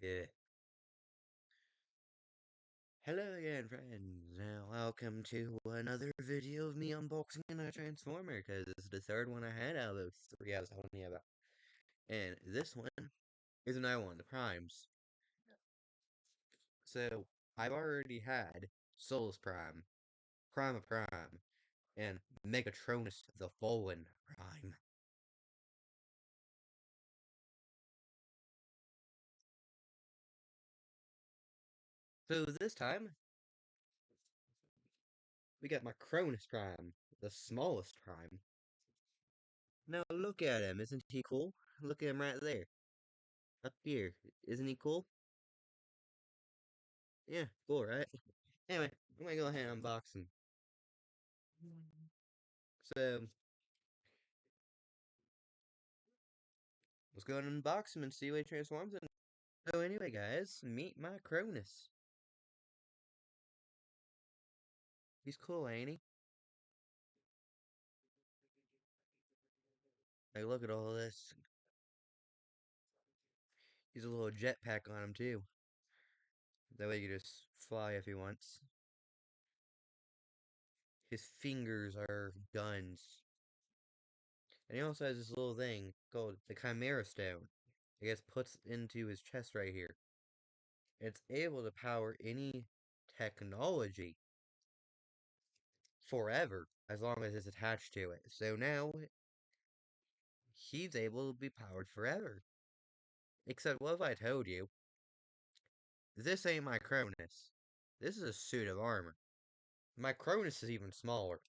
Yeah. Hello again, friends. Now, welcome to another video of me unboxing a Transformer, because it's the third one I had out of those three I was telling you about. And this one is another one, the Primes. So, I've already had Solus Prime, Prima Prime, and Megatronus the Fallen Prime. So this time, we got Micronus Prime, the smallest Prime. Now look at him, isn't he cool? Look at him right there, up here. Isn't he cool? Yeah, cool, right? Anyway, I'm gonna go ahead and unbox him. So, let's go ahead and unbox him and see what he transforms in. So anyway, guys, meet my Cronus. He's cool, ain't he? Like, look at all this. He's a little jetpack on him, too. That way he can just fly if he wants. His fingers are guns. And he also has this little thing called the Chimera Stone. It gets put into his chest right here. It's able to power any technology forever as long as it's attached to it. So now he's able to be powered forever. Except what if I told you this ain't my Cronus? This is a suit of armor. My Cronus is even smaller.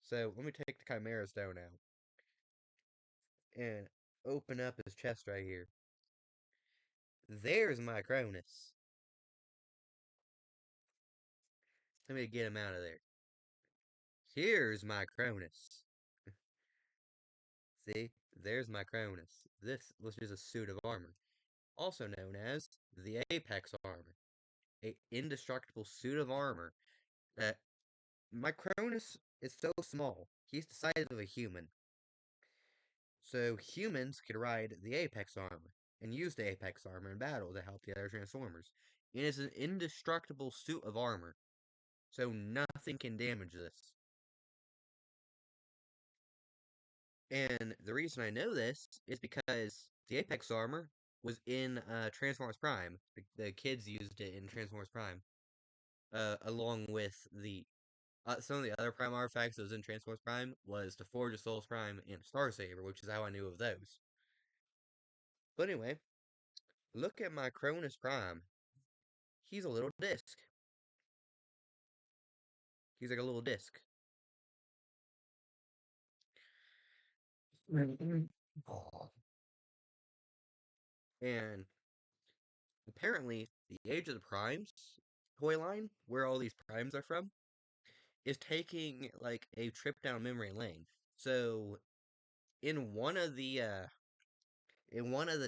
So let me take the Chimera Stone out and open up his chest right here. There's my Cronus. Let me get him out of there. Here's my Cronus. See? There's my Cronus. This was just a suit of armor, also known as the Apex Armor. A indestructible suit of armor that Micronus is so small. He's the size of a human. So humans could ride the Apex armor and use the Apex armor in battle to help the other Transformers. It is an indestructible suit of armor, so nothing can damage this. And the reason I know this is because the Apex armor was in Transformers Prime. The kids used it in Transformers Prime, along with the some of the other Prime artifacts that was in Transformers Prime was the Forge of Souls Prime and Star Saber, which is how I knew of those. But anyway, look at my Cronus Prime. He's a little disc. He's like a little disc. And apparently, the Age of the Primes toy line, where all these primes are from, is taking like a trip down memory lane. So in one of the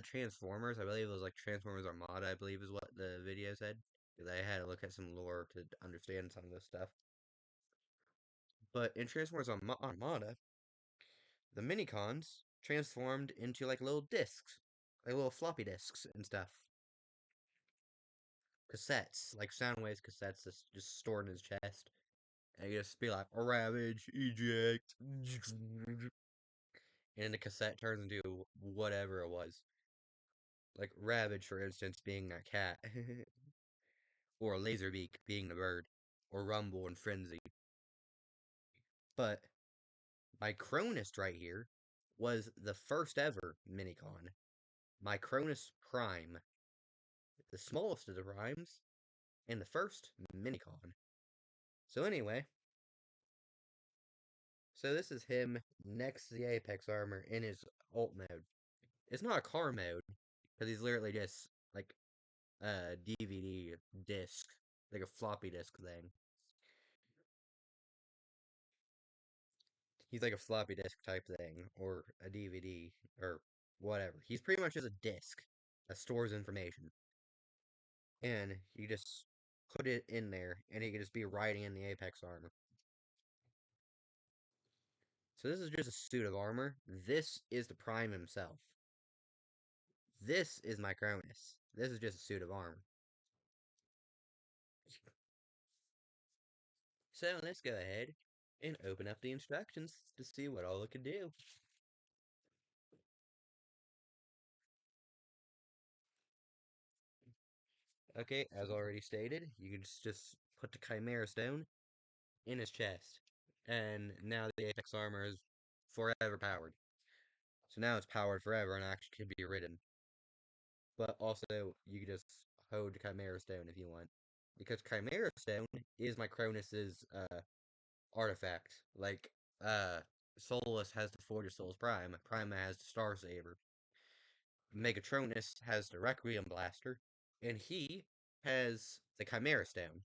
Transformers, I believe it was like Transformers Armada, I believe is what the video said. Because I had to look at some lore to understand some of this stuff. But in Transformers Armada, the minicons transformed into like little discs, like little floppy disks and stuff. Cassettes, like Soundwave's cassettes that's just stored in his chest. And you just be like, ravage, eject. And the cassette turns into whatever it was. Like Ravage, for instance, being a cat. Or Laserbeak being the bird. Or Rumble and Frenzy. But my Cronus right here was the first ever minicon. My Cronus Prime. The smallest of the primes. And the first minicon. So anyway, so this is him next to the Apex armor in his alt mode. It's not a car mode, because he's literally just like a DVD disc, like a floppy disk thing. He's like a floppy disk type thing, or a DVD, or whatever. He's pretty much just a disc that stores information. And you just put it in there, and he can just be riding in the Apex armor. So this is just a suit of armor. This is the Prime himself. This is my Cronus. This is just a suit of armor. So let's go ahead and open up the instructions to see what all it can do. Okay, as already stated, you can just put the Chimera Stone in his chest. And now the Apex armor is forever powered. So now it's powered forever and actually can be ridden. But also, you can just hold the Chimera Stone if you want. Because Chimera Stone is Micronus's artifact. Like, uh, Solus has the Forge of Souls Prime, Prima has the Star Saber, Megatronus has the Requiem Blaster, and he has the Chimera Stone,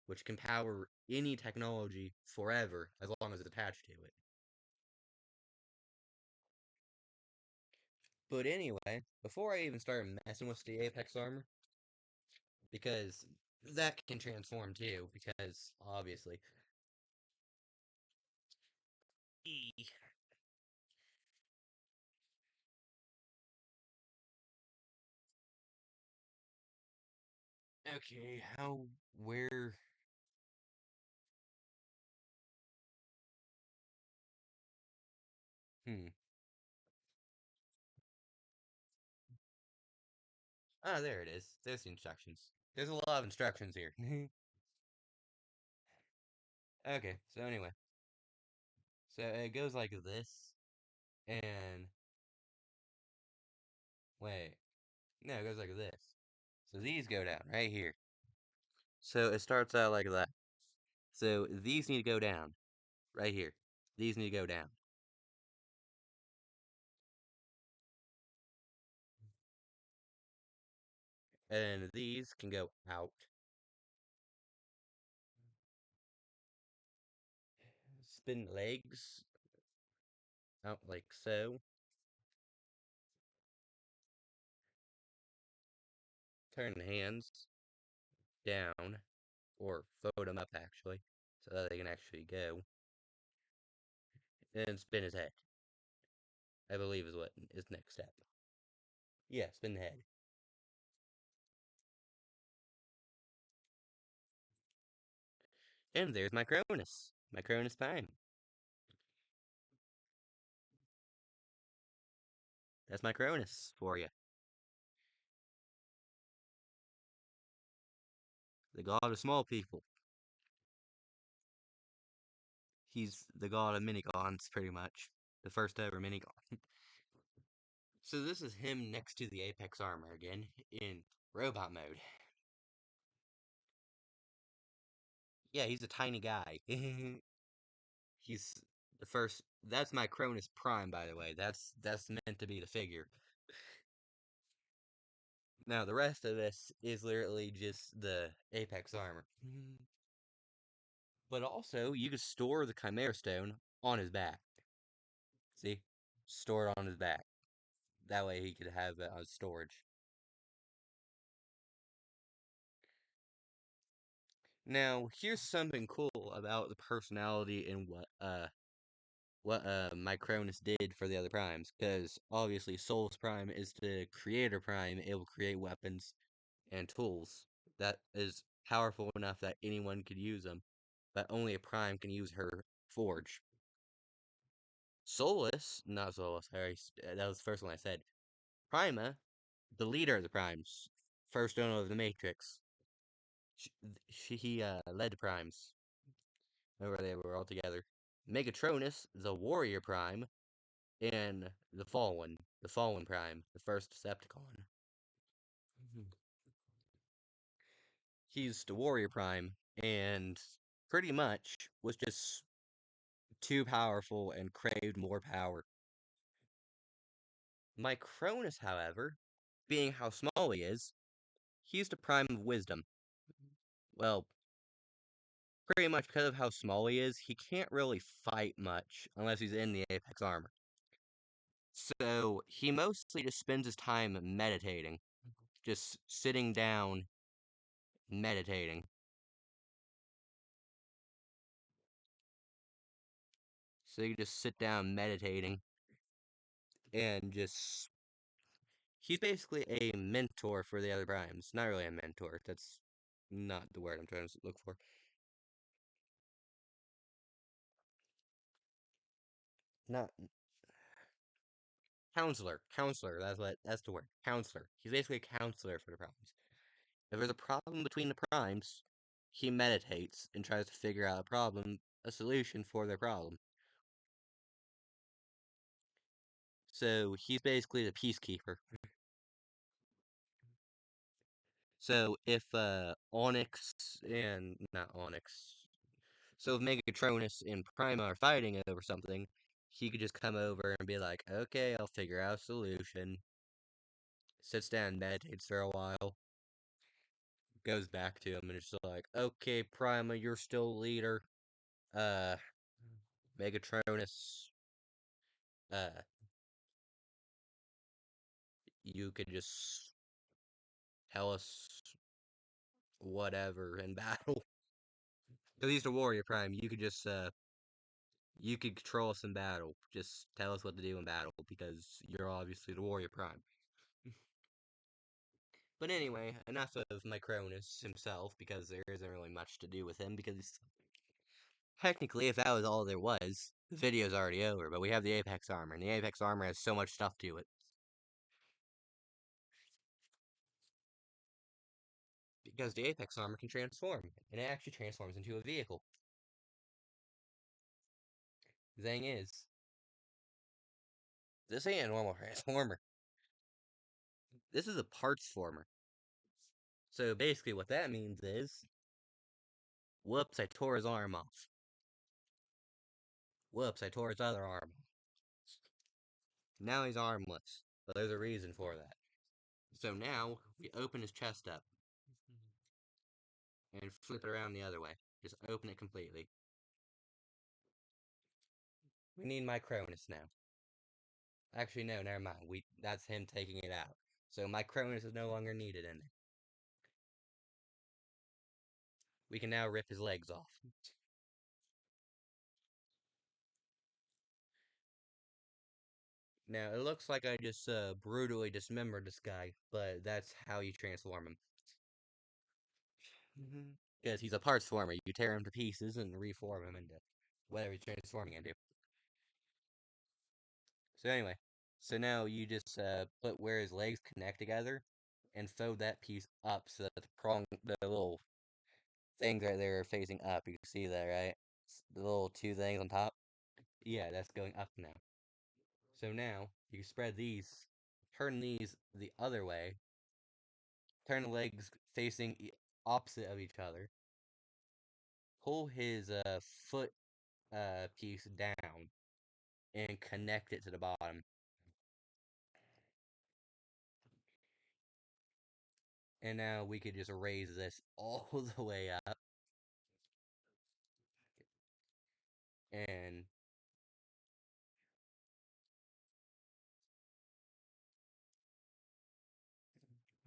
which can power any technology forever as long as it's attached to it. But anyway, before I even start messing with the Apex armor, because that can transform too, because obviously. Okay, where, hmm. Ah, there it is. There's the instructions. There's a lot of instructions here. Okay, so anyway. So it goes like this, and wait. No, it goes like this. So these go down right here. So it starts out like that. So these need to go down right here. These need to go down. And these can go out. Spin legs out like so. Turn hands down, or fold them up actually, so that they can actually go. And spin his head, I believe is what is next step. Yeah, spin the head. And there's Micronus. Micronus Prime. That's Micronus for you. The god of small people. He's the god of minigons, pretty much. The first ever minigon. So this is him next to the Apex armor again, in robot mode. Yeah, he's a tiny guy. He's the first. That's Micronus Prime, by the way. That's meant to be the figure. Now the rest of this is literally just the Apex armor. But also, you can store the Chimera Stone on his back. See? Store it on his back. That way he could have it on storage. Now, here's something cool about the personality and what Micronus did for the other primes, because obviously Solus Prime is the creator prime. It will create weapons and tools that is powerful enough that anyone could use them, but only a prime can use her forge. Solus, not Solus, sorry, that was the first one I said. Prima, the leader of the primes, first owner of the Matrix. He led the primes. Remember they were all together. Megatronus, the warrior prime, and the Fallen Prime, the first Decepticon. He's the Warrior Prime, and pretty much was just too powerful and craved more power. Micronus, however, being how small he is, he's the Prime of Wisdom. Well, pretty much because of how small he is, he can't really fight much unless he's in the Apex armor. So he mostly just spends his time meditating, just sitting down, meditating. So you just sit down meditating and just He's basically a mentor for the other primes. Not really a mentor. That's not the word I'm trying to look for. Not counselor. Counselor. That's the word. Counselor. He's basically a counselor for the primes. If there's a problem between the primes, he meditates and tries to figure out a solution for their problem. So he's basically the peacekeeper. So if Onyx and not Onyx, so if Megatronus and Prima are fighting over something, he could just come over and be like, "Okay, I'll figure out a solution." Sits down, meditates for a while, goes back to him, and it's like, "Okay, Prima, you're still leader. Uh, Megatronus, uh, you could just tell us whatever in battle." Because he's the warrior prime, you could control us in battle. Just tell us what to do in battle, because you're obviously the warrior prime. But anyway, enough of Micronus himself, because there isn't really much to do with him, because technically, if that was all there was, the video's already over, but we have the Apex armor, and the Apex armor has so much stuff to it. Because the Apex armor can transform, and it actually transforms into a vehicle. The thing is, this ain't a normal transformer. This is a parts former. So basically what that means is, whoops, I tore his arm off. Whoops, I tore his other arm. Now he's armless. But there's a reason for that. So now, we open his chest up, and flip it around the other way. Just open it completely. We need Micronus now. Actually, no, never mind. That's him taking it out. So Micronus is no longer needed in there. We can now rip his legs off. Now, it looks like I just brutally dismembered this guy, but that's how you transform him. Because he's a parts former. You tear him to pieces and reform him into whatever he's transforming into. So anyway, so now you just put where his legs connect together and fold that piece up so that the little things right there are facing up. You can see that, right? The little two things on top. Yeah, that's going up now. So now you can spread these, turn these the other way, turn the legs facing opposite of each other, pull his foot piece down, and connect it to the bottom. And now we could just raise this all the way up. And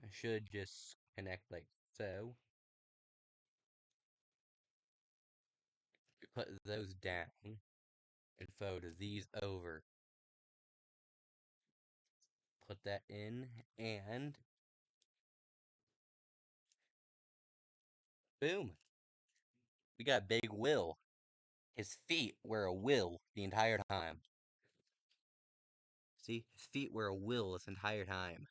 I should just connect like so. Put those down and fold these over. Put that in and boom. We got Big Will. His feet were a will the entire time. See? His feet were a will this entire time.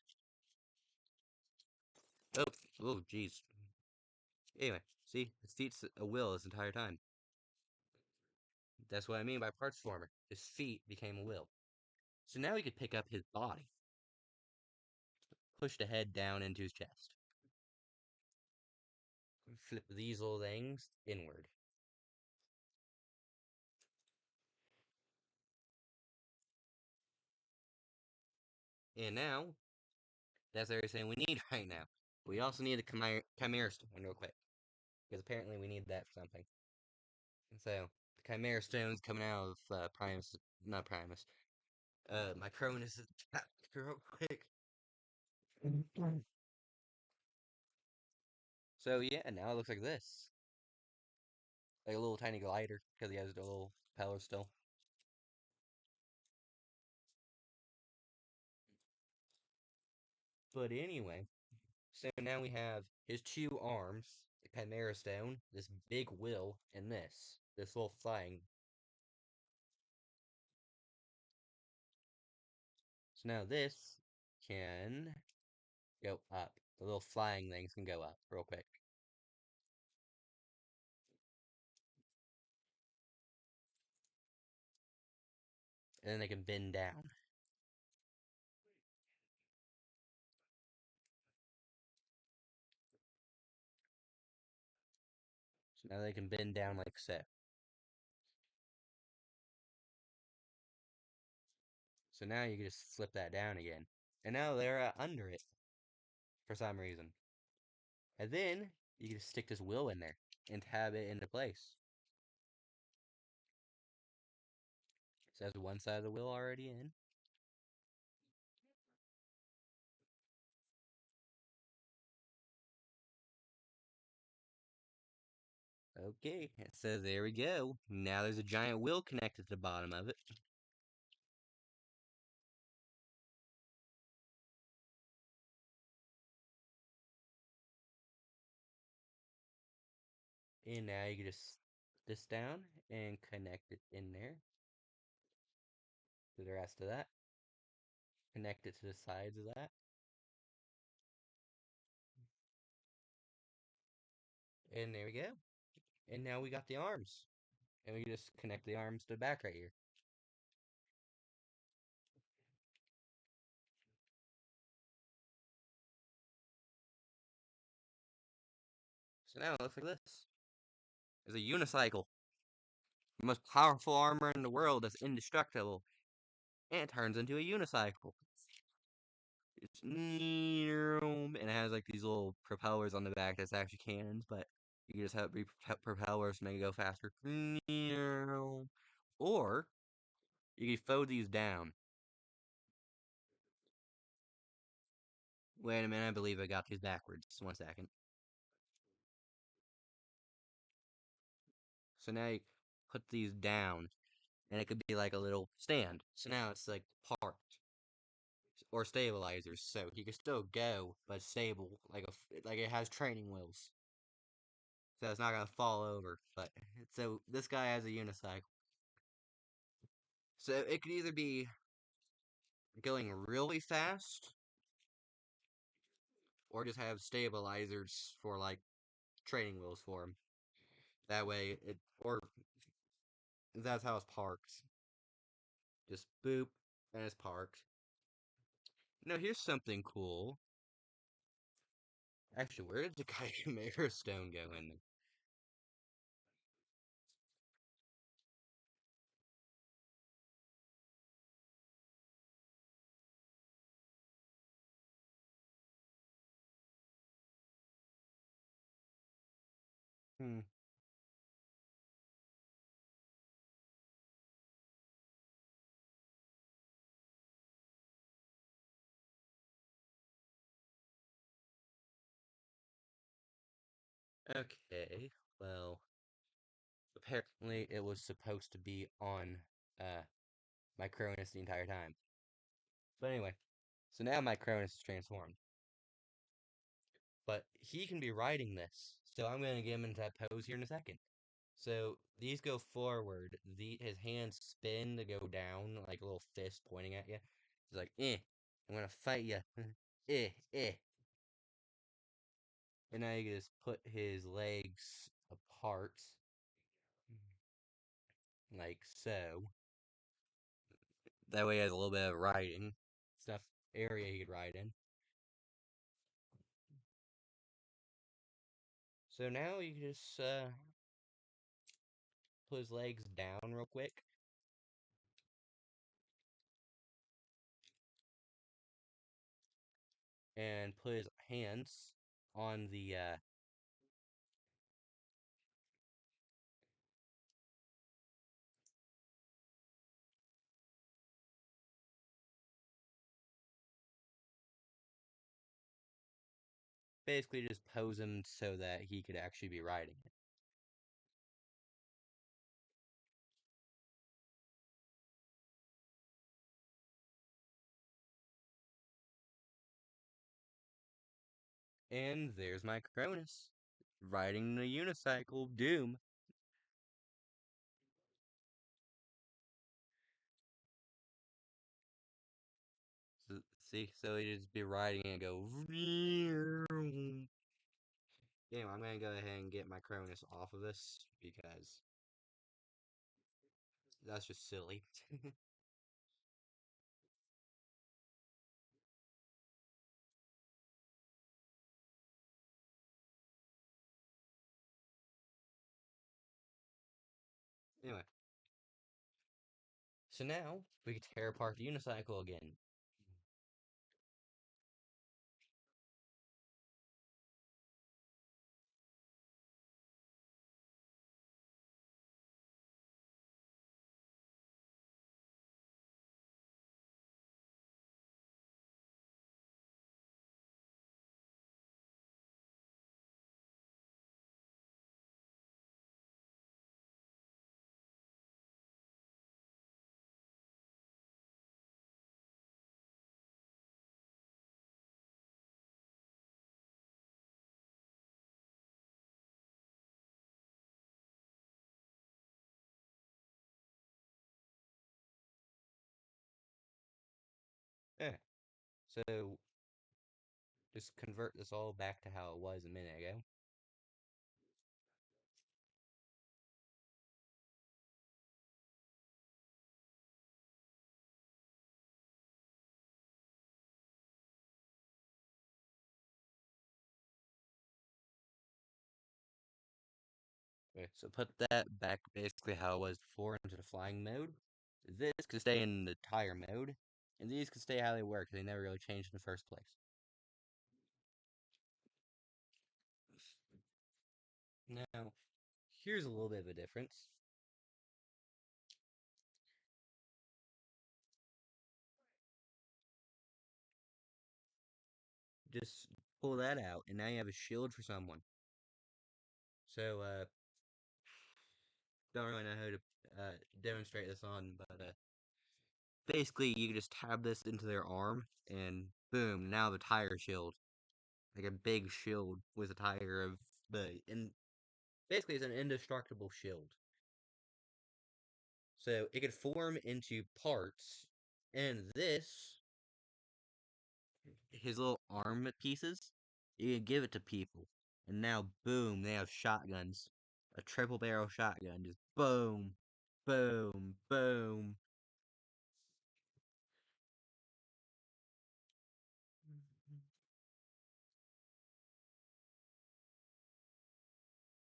Oh, oh, jeez. Anyway, see? His feet's a will this entire time. That's what I mean by parts former. His feet became a will. So now he could pick up his body. Push the head down into his chest. Flip these little things inward. And now, that's everything we need right now. We also need a Chimera Stone real quick. Because apparently we need that for something. So, the Chimera Stone's coming out of Primus, not Primus. Micronus is real quick. So yeah, now it looks like this. Like a little tiny glider, because he has the little propeller still. But anyway, so now we have his two arms, the chimera stone, this big will, and this little flying. So now this can go up. The little flying things can go up real quick. And then they can bend down. So now they can bend down like so. So now you can just flip that down again. And now they're under it for some reason. And then you can just stick this wheel in there and tab it into place. So that's one side of the wheel already in. Okay, so there we go. Now there's a giant wheel connected to the bottom of it. And now you can just this down and connect it in there to the rest of that. Connect it to the sides of that. And there we go. And now we got the arms. And we just connect the arms to the back right here. So now it looks like this. It's a unicycle. The most powerful armor in the world is indestructible. And it turns into a unicycle. It's and it has like these little propellers on the back that's actually cannons, but you can just have it be propellers and they go faster. Or you can fold these down. Wait a minute, I believe I got these backwards. 1 second. So now you put these down, and it could be like a little stand. So now it's like parked or stabilizers, so he can still go, but stable, like it has training wheels, so it's not gonna fall over. But so this guy has a unicycle, so it could either be going really fast or just have stabilizers for like training wheels for him. That way, it or that's how it's parked. Just boop, and it's parked. Now here's something cool. Actually, where did the chimera stone go in there? Hmm. Okay, well, apparently it was supposed to be on uh Micronus the entire time. But anyway, so now Micronus is transformed. But he can be riding this. So I'm gonna get him into that pose here in a second. So these go forward. His hands spin to go down, like a little fist pointing at you. He's like, I'm gonna fight you. eh, eh. And now you just put his legs apart, like so. That way he has a little bit of riding stuff area he could ride in. So now you can just put his legs down real quick. And put his hands on the basically just pose him so that he could actually be riding it. And there's Micronus, riding the unicycle Doom. See, so he'd just be riding and go. Anyway, I'm gonna go ahead and get Micronus off of this because that's just silly. Anyway, so now we can tear apart the unicycle again. Yeah. So just convert this all back to how it was a minute ago. Okay, so put that back basically how it was before into the flying mode. This could stay in the tire mode, and these could stay how they were because they never really changed in the first place. Now, here's a little bit of a difference. Just pull that out, and now you have a shield for someone. So, don't really know how to demonstrate this on, but basically you can just tab this into their arm, and boom, now the tire shield, like a big shield with a tire of and basically it's an indestructible shield. So it could form into parts, and this, his little arm pieces, you can give it to people, and now boom, they have shotguns, a triple barrel shotgun, just boom, boom, boom.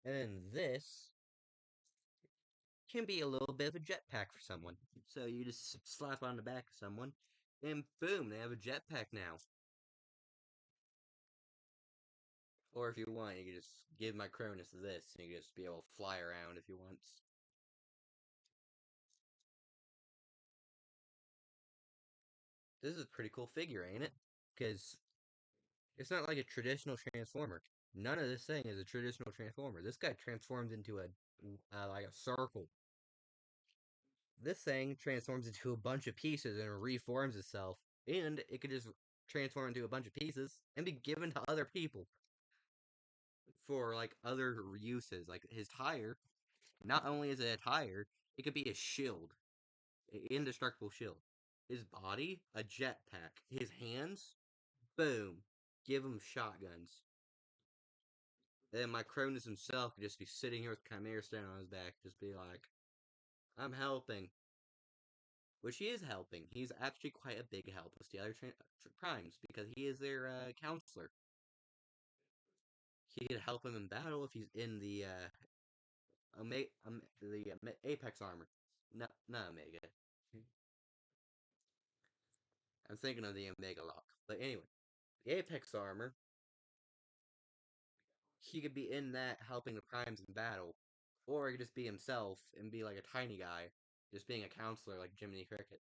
And then this can be a little bit of a jetpack for someone. So you just slap on the back of someone, and boom, they have a jetpack now. Or if you want, you can just give Micronus this, and you can just be able to fly around if you want. This is a pretty cool figure, ain't it? Because it's not like a traditional transformer. None of this thing is a traditional transformer. This guy transforms into a like a circle. This thing transforms into a bunch of pieces and reforms itself, and it could just transform into a bunch of pieces and be given to other people for like other uses. Like his tire, not only is it a tire, it could be a shield, an indestructible shield. His body, a jetpack. His hands, boom, give him shotguns. And then Micronus himself could just be sitting here with Chimera standing on his back, just be like, I'm helping. Which he is helping. He's actually quite a big help with the other primes because he is their counselor. He could help him in battle if he's in the Apex armor. No, not Omega. I'm thinking of the Omega lock. But anyway, the Apex armor, he could be in that helping the primes in battle, or he could just be himself and be like a tiny guy, just being a counselor like Jiminy Cricket.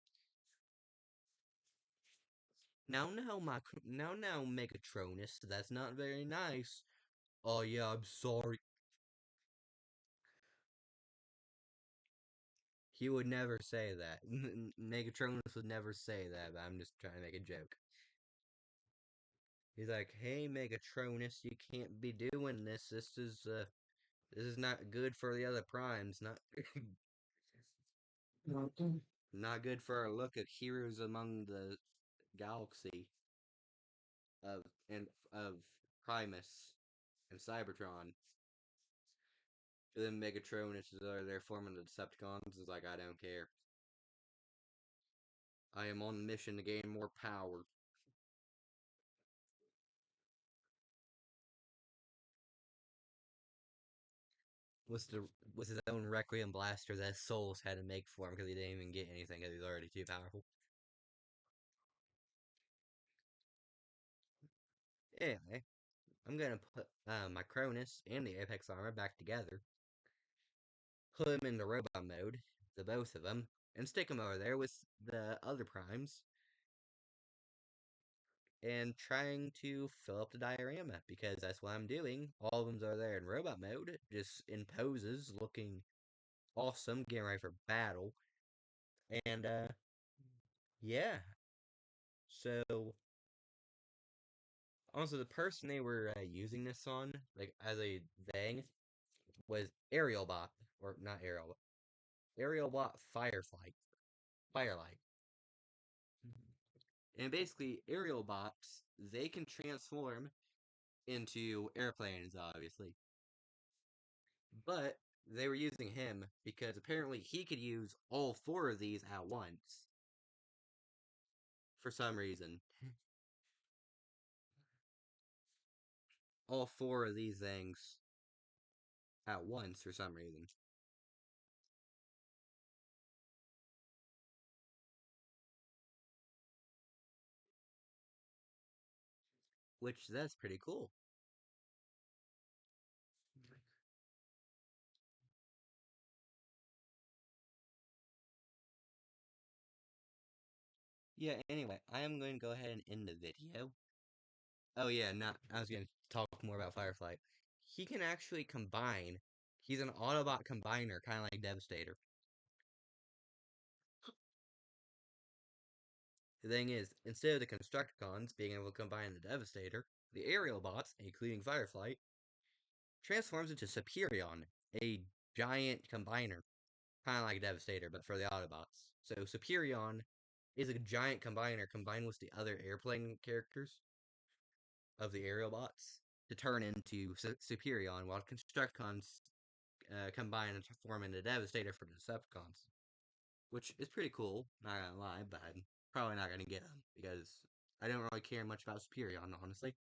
Now, Megatronus, that's not very nice. Oh yeah, I'm sorry. He would never say that. Megatronus would never say that, but I'm just trying to make a joke. He's like, "Hey, Megatronus, you can't be doing this. This is not good for the other primes. Not not good for our look at heroes among the galaxy of and of Primus and Cybertron." And then Megatronus is there forming the Decepticons. Is like, I don't care. I am on a mission to gain more power. Was the was his own Requiem blaster that Souls had to make for him because he didn't even get anything because he was already too powerful. Anyway, I'm gonna put my Cronus and the Apex armor back together, put them into robot mode, the both of them, and stick them over there with the other primes, and trying to fill up the diorama because that's what I'm doing. All of them are there in robot mode, just in poses, looking awesome, getting ready for battle, and yeah. So also the person they were using this on, like as a thing, was Aerial Bot, or not Aerial, Aerial Bot Firelight. And basically, aerial bots, they can transform into airplanes, obviously. But they were using him because apparently he could use all four of these at once for some reason. All four of these things at once for some reason. Which that's pretty cool. Yeah, anyway, I am going to go ahead and end the video. Oh yeah, not I was gonna talk more about Firefly. He can actually combine. He's an Autobot combiner, kind of like Devastator. The thing is, instead of the Constructicons being able to combine the Devastator, the aerial bots, including Firefly, transforms into Superion, a giant combiner, kind of like Devastator, but for the Autobots. So Superion is a giant combiner combined with the other airplane characters of the aerial bots to turn into Superion, while Constructicons combine and form into Devastator for the Decepticons, which is pretty cool. Not gonna lie, but I'm probably not gonna get them because I don't really care much about Superion, honestly.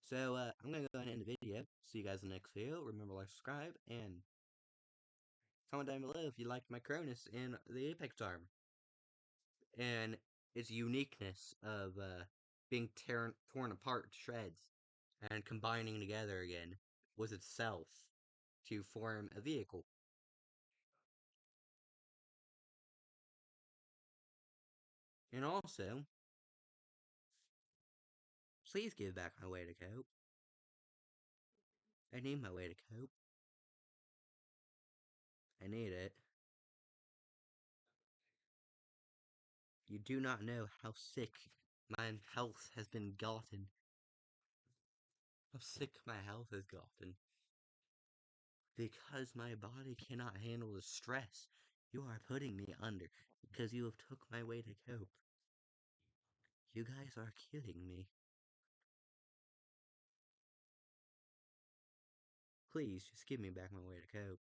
So I'm gonna go ahead and end the video. See you guys in the next video. Remember, like, subscribe, and comment down below if you liked my Cronus and the Apex arm and its uniqueness of being torn apart to shreds and combining together again with itself to form a vehicle. And also, please give back my way to cope. I need my way to cope. I need it. You do not know how sick my health has been gotten. How sick my health has gotten. Because my body cannot handle the stress you are putting me under because you have took my way to cope. You guys are killing me. Please, just give me back my way to cope.